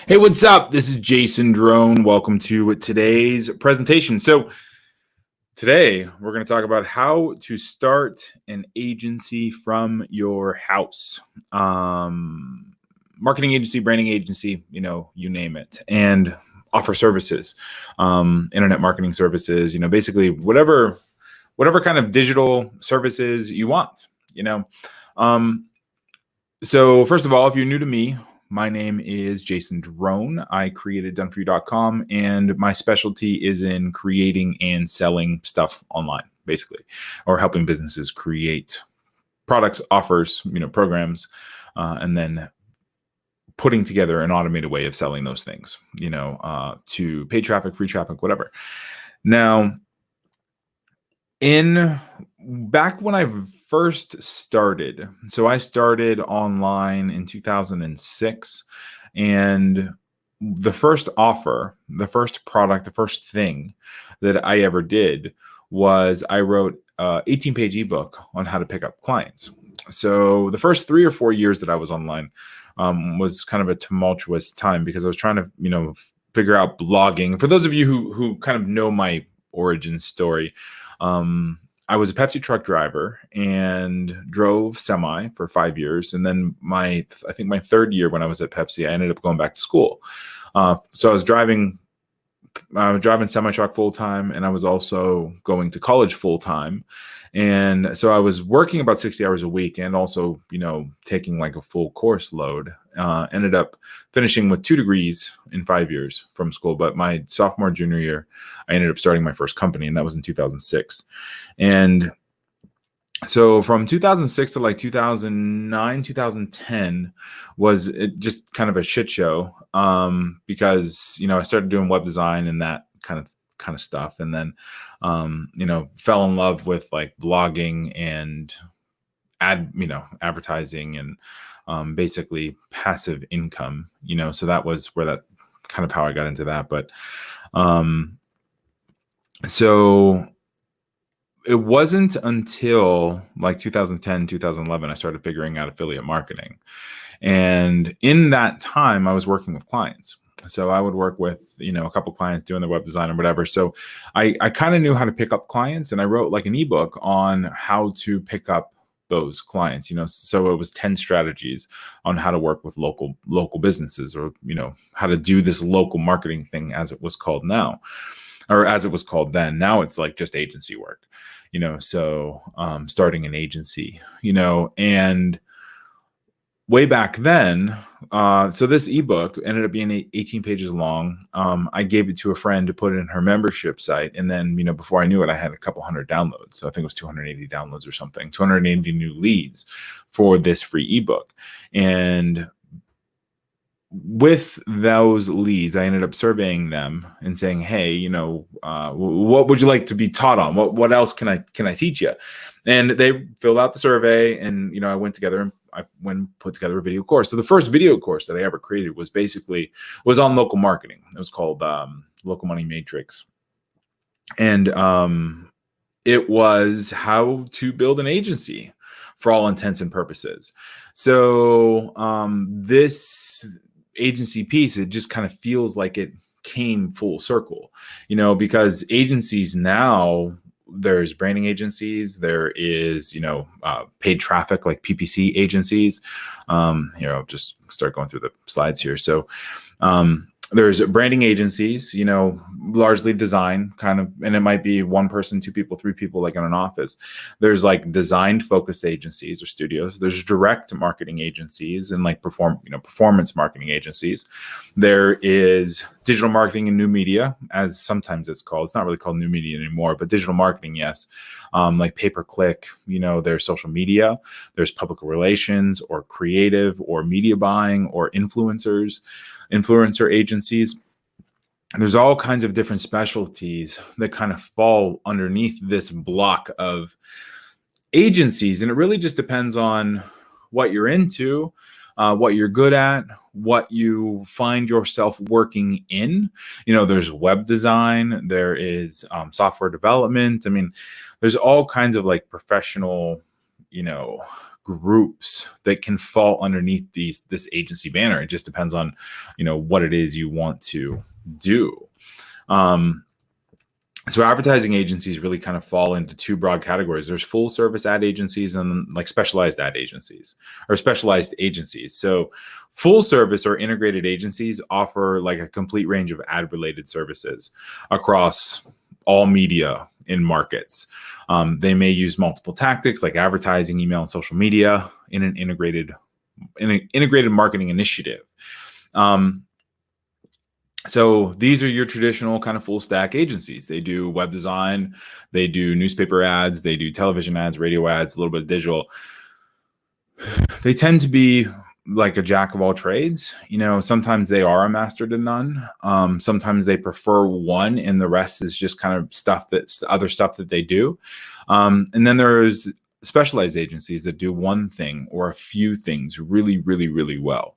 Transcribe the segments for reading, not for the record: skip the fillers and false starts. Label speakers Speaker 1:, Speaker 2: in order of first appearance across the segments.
Speaker 1: Hey, what's up? This is Jason Drohn. Welcome to today's presentation. So today we're going to talk about how to start an agency from your house. Marketing agency, branding agency, you name it, and offer services, internet marketing services, basically whatever kind of digital services you want, So first of all, if you're new to me, my name is Jason Drohn. I created doneforyou.com, and my specialty is in creating and selling stuff online, basically, or helping businesses create products, offers, programs, and then putting together an automated way of selling those things, to paid traffic, free traffic, whatever. Now, back when I first started, so I started online in 2006, and the first offer, the first product, the first thing that I ever did was I wrote an 18-page ebook on how to pick up clients. So the first 3 or 4 years that I was online was kind of a tumultuous time because I was trying to, figure out blogging. For those of you who kind of know my origin story, I was a Pepsi truck driver and drove semi for 5 years. And then I think my third year when I was at Pepsi, I ended up going back to school. So I was driving semi truck full time, and I was also going to college full time. And so I was working about 60 hours a week and also, taking like a full course load. Ended up finishing with 2 degrees in 5 years from school. But my sophomore, junior year, I ended up starting my first company, and that was in 2006. And so from 2006 to like 2009, 2010 was just kind of a shit show, because, I started doing web design and that kind of stuff. And then, fell in love with like blogging and advertising and basically passive income, so that was where that kind of how I got into that. But so it wasn't until like 2010, 2011, I started figuring out affiliate marketing. And in that time, I was working with clients. So I would work with, a couple clients doing their web design or whatever. So I kind of knew how to pick up clients, and I wrote like an ebook on how to pick up those clients, so it was 10 strategies on how to work with local businesses, or, how to do this local marketing thing, as it was called now, or as it was called then. Now it's like just agency work, so starting an agency, and way back then, so this ebook ended up being 18 pages long. I gave it to a friend to put it in her membership site. And then, before I knew it, I had a couple hundred downloads. So I think it was 280 downloads or something, 280 new leads for this free ebook. And with those leads, I ended up surveying them and saying, hey, what would you like to be taught on? What else can I teach you? And they filled out the survey, and, I went and put together a video course. So the first video course that I ever created was on local marketing. It was called Local Money Matrix. And it was how to build an agency for all intents and purposes. So this agency piece, it just kind of feels like it came full circle, because agencies now, there's branding agencies, there is, paid traffic like PPC agencies. Here, I'll just start going through the slides here. So there's branding agencies, largely design kind of, and it might be 1 person, 2 people, 3 people, like in an office. There's like design focused agencies or studios. There's direct marketing agencies and like performance marketing agencies. There is digital marketing and new media, as sometimes it's called. It's not really called new media anymore, but digital marketing, yes. Like pay-per-click, there's social media, there's public relations or creative or media buying or influencer agencies. There's all kinds of different specialties that kind of fall underneath this block of agencies. And it really just depends on what you're into, what you're good at, what you find yourself working in. There's web design, there is software development. I mean, there's all kinds of like professional, groups that can fall underneath this agency banner. It just depends on, what it is you want to do. So advertising agencies really kind of fall into two broad categories. There's full service ad agencies and like specialized ad agencies or specialized agencies. So full service or integrated agencies offer like a complete range of ad related services across all media in markets. They may use multiple tactics like advertising, email, and social media in an integrated marketing initiative. So these are your traditional kind of full stack agencies. They do web design, they do newspaper ads, they do television ads, radio ads, a little bit of digital. They tend to be like a jack of all trades. Sometimes they are a master to none. Sometimes they prefer one and the rest is just kind of other stuff that they do. And then there's specialized agencies that do one thing or a few things really, really, really well,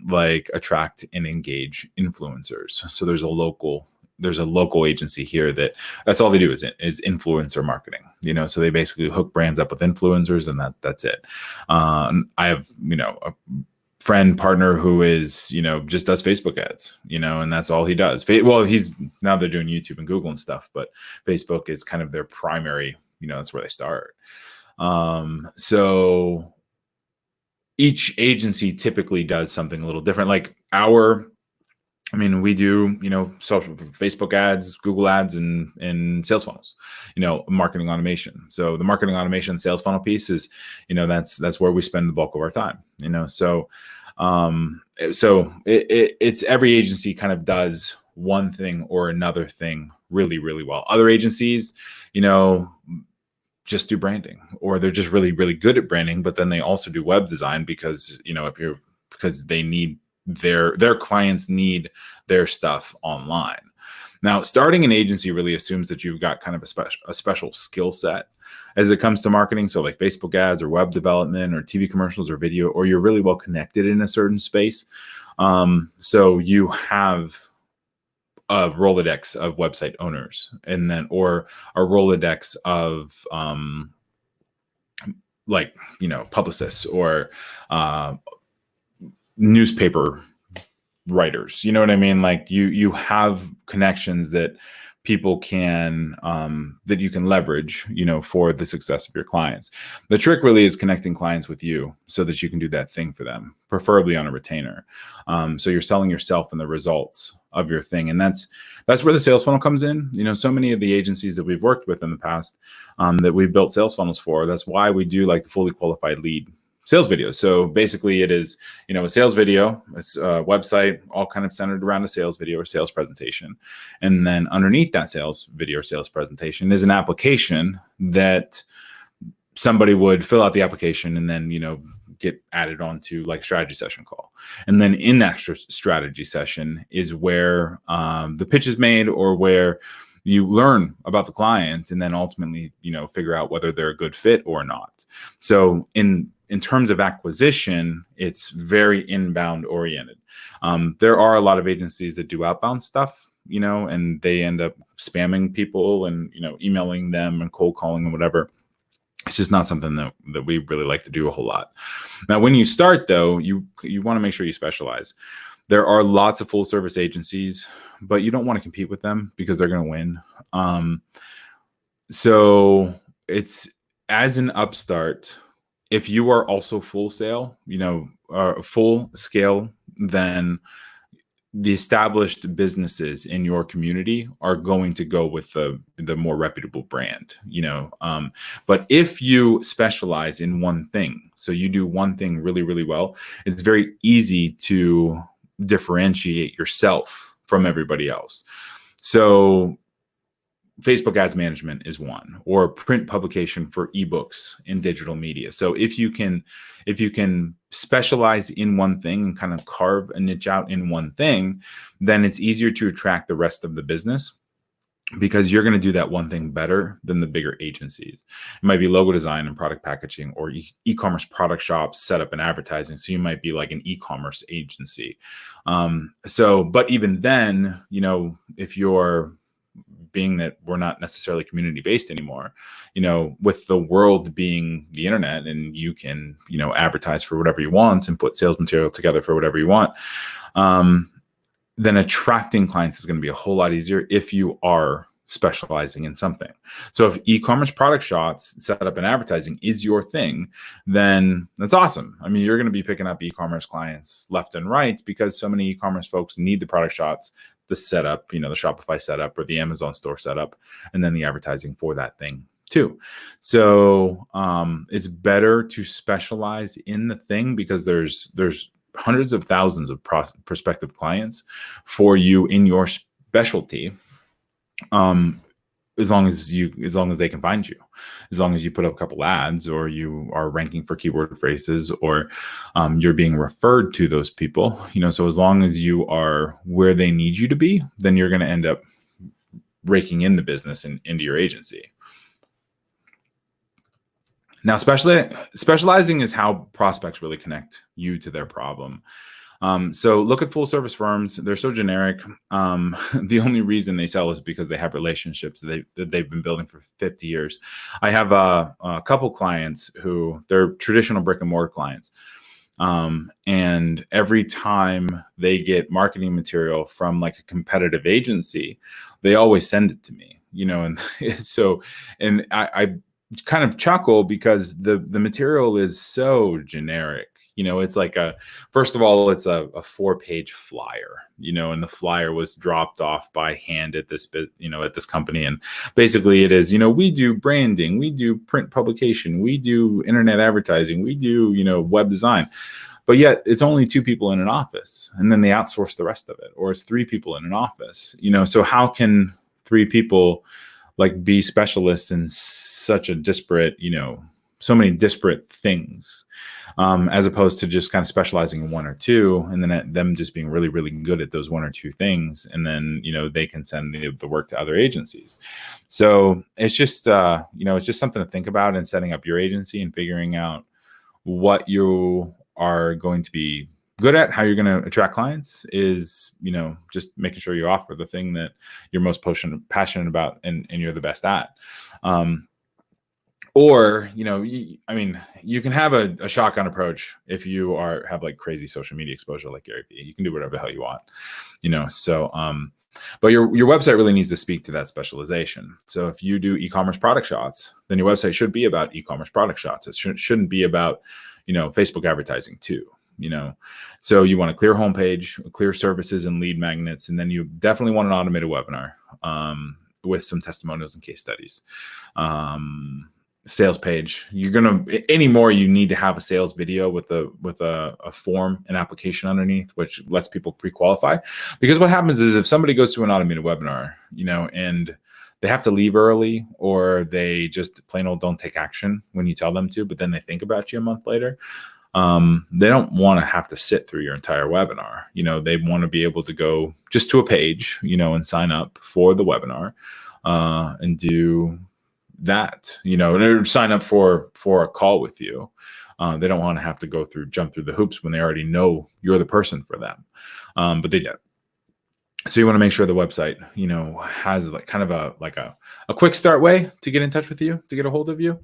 Speaker 1: like attract and engage influencers. So there's a local agency here that's all they do is influencer marketing. So they basically hook brands up with influencers, and that's it. I have a friend partner who is just does Facebook ads, and that's all he does. Well, now they're doing YouTube and Google and stuff, but Facebook is kind of their primary. That's where they start. So each agency typically does something a little different. Like we do, social Facebook ads, Google ads, and sales funnels, marketing automation. So the marketing automation sales funnel piece is, that's where we spend the bulk of our time, so it's every agency kind of does one thing or another thing really, really well. Other agencies, just do branding, or they're just really, really good at branding, but then they also do web design because they need their clients need their stuff online. Now, starting an agency really assumes that you've got kind of a special skill set as it comes to marketing. So like Facebook ads or web development or TV commercials or video, or you're really well connected in a certain space. So you have a Rolodex of website owners, or a Rolodex of publicists or newspaper writers. You know what I mean? Like you have connections that people can that you can leverage, for the success of your clients. The trick really is connecting clients with you so that you can do that thing for them, preferably on a retainer. So you're selling yourself and the results of your thing. And that's where the sales funnel comes in. So many of the agencies that we've worked with in the past that we've built sales funnels for, that's why we do like the fully qualified lead sales videos. So basically it is, a sales video, it's a website all kind of centered around a sales video or sales presentation. And then underneath that sales video or sales presentation is an application that somebody would fill out the application and then, get added onto like strategy session call. And then in that strategy session is where the pitch is made, or where you learn about the client and then ultimately, figure out whether they're a good fit or not. So in terms of acquisition, it's very inbound oriented. There are a lot of agencies that do outbound stuff, and they end up spamming people and, emailing them and cold calling and whatever. It's just not something that we really like to do a whole lot. Now, when you start though, you want to make sure you specialize. There are lots of full service agencies, but you don't want to compete with them because they're going to win. So it's, as an upstart, if you are also full scale, full scale, then the established businesses in your community are going to go with the more reputable brand, but if you specialize in one thing, so you do one thing really, really well, it's very easy to differentiate yourself from everybody else. So Facebook ads management is one, or print publication for ebooks in digital media. So if you can specialize in one thing and kind of carve a niche out in one thing, then it's easier to attract the rest of the business, because you're going to do that one thing better than the bigger agencies. It might be logo design and product packaging, or e-commerce product shops, setup and advertising. So you might be like an e-commerce agency. But even then, if you're being that we're not necessarily community based anymore, with the world being the internet, and you can, advertise for whatever you want and put sales material together for whatever you want, then attracting clients is going to be a whole lot easier if you are specializing in something. So if e-commerce product shots, setup and advertising is your thing, then that's awesome. I mean, you're going to be picking up e-commerce clients left and right because so many e-commerce folks need the product shots, the setup, the Shopify setup or the Amazon store setup, and then the advertising for that thing too. So it's better to specialize in the thing because there's hundreds of thousands of prospective clients for you in your specialty. As long as they can find you, as long as you put up a couple ads, or you are ranking for keyword phrases, or you're being referred to those people, so as long as you are where they need you to be, then you're going to end up raking in the business and into your agency. Now, specializing is how prospects really connect you to their problem. So look at full service firms. They're so generic. The only reason they sell is because they have relationships that they've been building for 50 years. I have a couple clients who they're traditional brick and mortar clients. And every time they get marketing material from like a competitive agency, they always send it to me, and so, and I kind of chuckle because the material is so generic. It's like first of all, it's a 4-page flyer, and the flyer was dropped off by hand at this at this company. And basically it is, we do branding, we do print publication, we do internet advertising, we do, web design, but yet it's only 2 people in an office, and then they outsource the rest of it, or it's 3 people in an office, so how can 3 people like be specialists in such a disparate, so many disparate things, as opposed to just kind of specializing in 1 or 2, and then them just being really, really good at those 1 or 2 things. And then, they can send the work to other agencies. So it's just, it's just something to think about in setting up your agency and figuring out what you are going to be good at, how you're going to attract clients is, just making sure you offer the thing that you're most passionate about and you're the best at. Or, you can have a shotgun approach if you have like crazy social media exposure like Gary Vee. You can do whatever the hell you want, so, but your website really needs to speak to that specialization. So if you do e-commerce product shots, then your website should be about e-commerce product shots. It shouldn't be about, Facebook advertising too. So you want a clear homepage, clear services and lead magnets, and then you definitely want an automated webinar with some testimonials and case studies. Sales page. You're gonna anymore. You need to have a sales video with a form, an application underneath, which lets people pre-qualify. Because what happens is if somebody goes to an automated webinar, and they have to leave early, or they just plain old don't take action when you tell them to, but then they think about you a month later. They don't want to have to sit through your entire webinar. They want to be able to go just to a page, and sign up for the webinar, and do that, and sign up for a call with you. They don't want to have to jump through the hoops when they already know you're the person for them. But they do. So you want to make sure the website, has like kind of a quick start way to get in touch with you, to get a hold of you.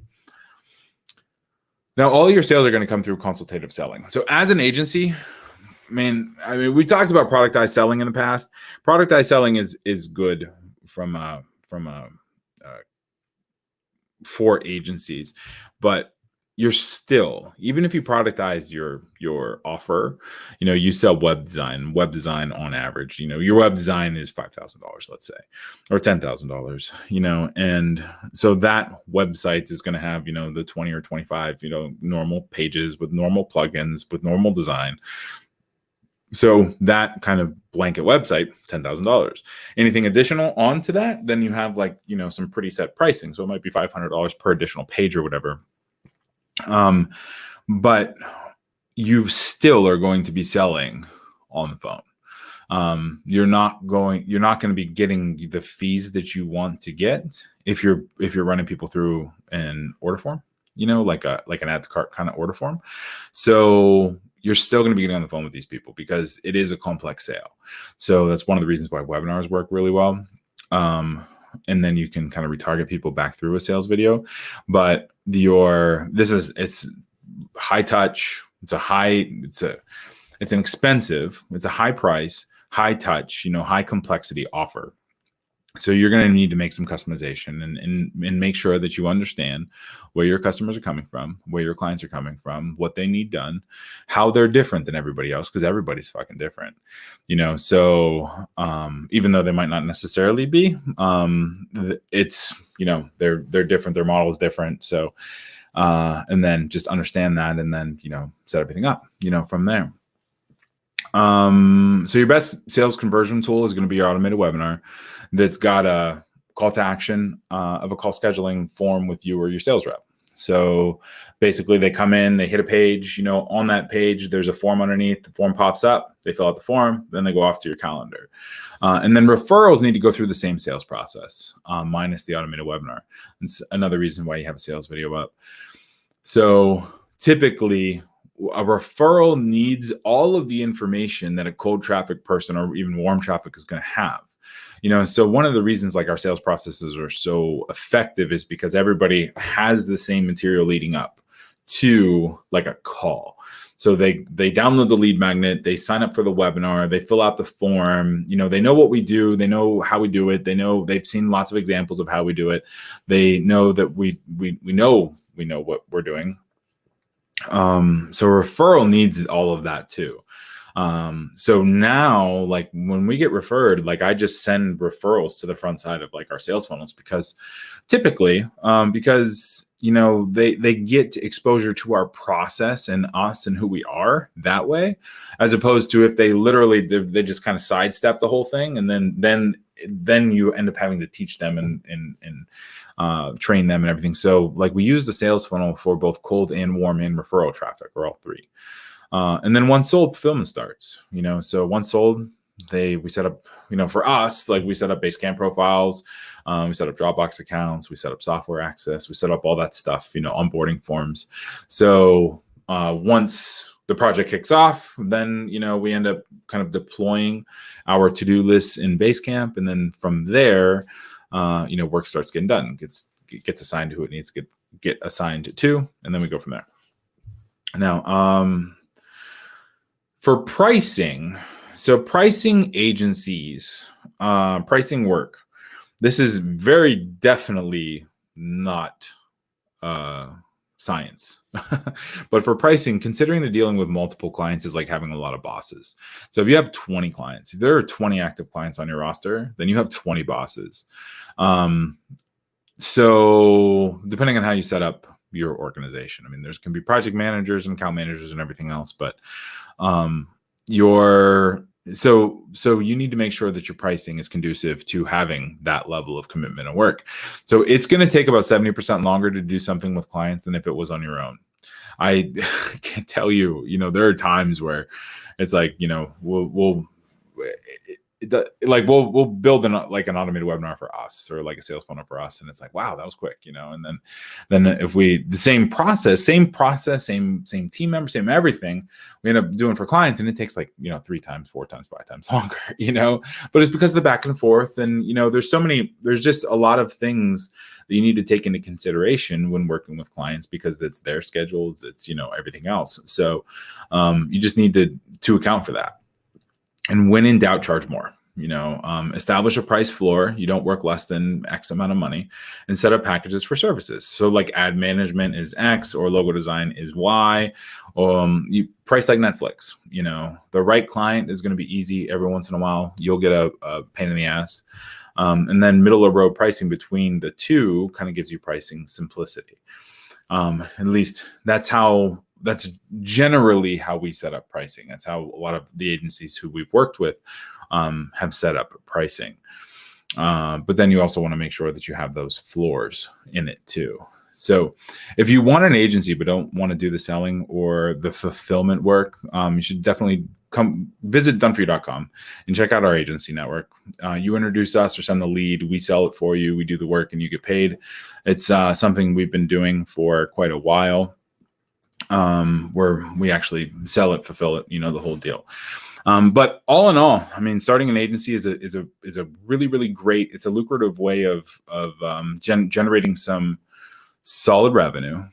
Speaker 1: Now, all your sales are going to come through consultative selling. So as an agency, we talked about productized selling in the past. Productized selling is good for agencies, but you're still, even if you productize your offer, you sell web design on average, your web design is $5,000, let's say, or $10,000, and so that website is going to have, the 20 or 25, normal pages with normal plugins, with normal design. So that kind of blanket website, $10,000. Anything additional onto that, then you have some pretty set pricing. So it might be $500 per additional page or whatever. But you still are going to be selling on the phone. You're not going to be getting the fees that you want to get if you're running people through an order form, like an add to cart kind of order form. So you're still going to be getting on the phone with these people because it is a complex sale. So that's one of the reasons why webinars work really well. and then you can kind of retarget people back through a sales video. But it's high touch. It's an expensive, it's a high price, high touch, high complexity offer. So you're going to need to make some customization and make sure that you understand where your customers are coming from, where your clients are coming from, what they need done, how they're different than everybody else, because everybody's fucking different, So even though they might not necessarily be, it's they're different, their model is different. So and then just understand that, and then set everything up, from there. So your best sales conversion tool is going to be your automated webinar that's got a call to action of a call scheduling form with you or your sales rep. So basically they come in, they hit a page, on that page, there's a form underneath, the form pops up, they fill out the form, then they go off to your calendar. And then referrals need to go through the same sales process, minus the automated webinar. It's another reason why you have a sales video up. So typically a referral needs all of the information that a cold traffic person or even warm traffic is going to have. So one of the reasons like our sales processes are so effective is because everybody has the same material leading up to like a call. So they download the lead magnet, they sign up for the webinar, they fill out the form, they know what we do, they know how we do it, they've seen lots of examples of how we do it. They know that we know what we're doing. So referral needs all of that too. So now, like when we get referred, like I just send referrals to the front side of like our sales funnels, because typically, they get exposure to our process and us and who we are that way, as opposed to if they just kind of sidestep the whole thing. And then you end up having to teach them and train them and everything. So like we use the sales funnel for both cold and warm and referral traffic, or all three. And then once sold, fulfillment starts, so once sold, we set up, for us, like we set up Basecamp profiles, we set up Dropbox accounts, we set up software access, we set up all that stuff, onboarding forms. So once the project kicks off, then, we end up kind of deploying our to-do lists in Basecamp. And then from there, work starts getting done, gets assigned to who it needs to get assigned to, and then we go from there. Now, for pricing, so pricing agencies, pricing work, this is very definitely not science. But for pricing, considering that dealing with multiple clients is like having a lot of bosses. So if you have 20 clients, if there are 20 active clients on your roster, then you have 20 bosses. So depending on how you set up your organization, I mean, there can be project managers and account managers and everything else, but so you need to make sure that your pricing is conducive to having that level of commitment and work. So it's going to take about 70% longer to do something with clients than if it was on your own. I can tell you, there are times where it's like, we'll build an automated webinar for us, or like a sales funnel for us, and it's like, wow, that was quick, and then if the same process, same team member, same everything, we end up doing for clients, and it takes 3 times, 4 times, 5 times longer, but it's because of the back and forth, and there's just a lot of things that you need to take into consideration when working with clients, because it's their schedules, it's everything else. So you just need to account for that. And when in doubt, charge more. Establish a price floor. You don't work less than X amount of money, and set up packages for services. So like ad management is X, or logo design is Y. You price like Netflix. The right client is going to be easy. Every once in a while, you'll get a pain in the ass. And then middle of road pricing between the two kind of gives you pricing simplicity. At least that's generally how we set up pricing. That's how a lot of the agencies who we've worked with have set up pricing. But then you also want to make sure that you have those floors in it too. So if you want an agency but don't want to do the selling or the fulfillment work, you should definitely come visit doneforyou.com and check out our agency network. You introduce us or send the lead, we sell it for you, we do the work, and you get paid. It's something we've been doing for quite a while. where we actually sell it, fulfill it, the whole deal. But all in all, I mean, starting an agency is a really, really great. It's a lucrative way of generating some solid revenue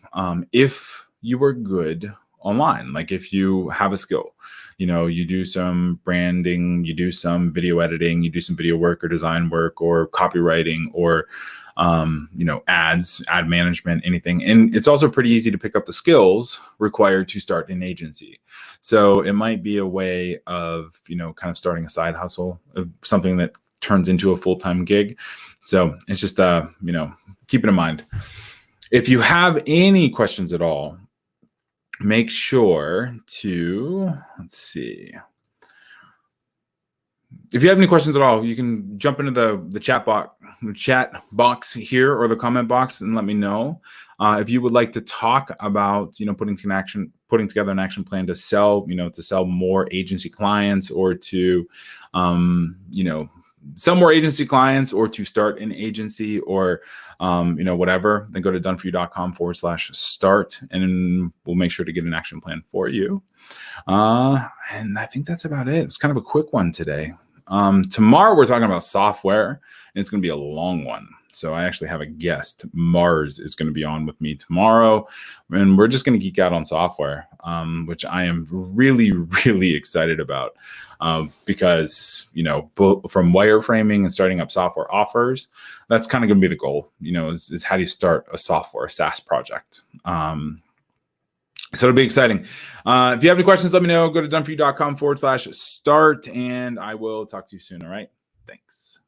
Speaker 1: if you are good online. Like if you have a skill, you do some branding, you do some video editing, you do some video work or design work or copywriting or ad management, anything. And it's also pretty easy to pick up the skills required to start an agency. So it might be a way of, kind of starting a side hustle, something that turns into a full-time gig. So it's just, keep it in mind. If you have any questions at all, make sure to, let's see. If you have any questions at all, you can jump into the chat box here or the comment box and let me know. If you would like to talk about, putting together an action plan to sell, to sell more agency clients or to, sell more agency clients or to start an agency or, whatever, then go to doneforyou.com/start and we'll make sure to get an action plan for you. And I think that's about it. It's kind of a quick one today. Tomorrow we're talking about software and it's going to be a long one. So I actually have a guest. Mars is going to be on with me tomorrow and we're just going to geek out on software, which I am really, really excited about. Because, from wireframing and starting up software offers, that's kind of going to be the goal, is how do you start a SaaS project? So it'll be exciting. If you have any questions, let me know. Go to doneforyou.com/start and I will talk to you soon. All right. Thanks.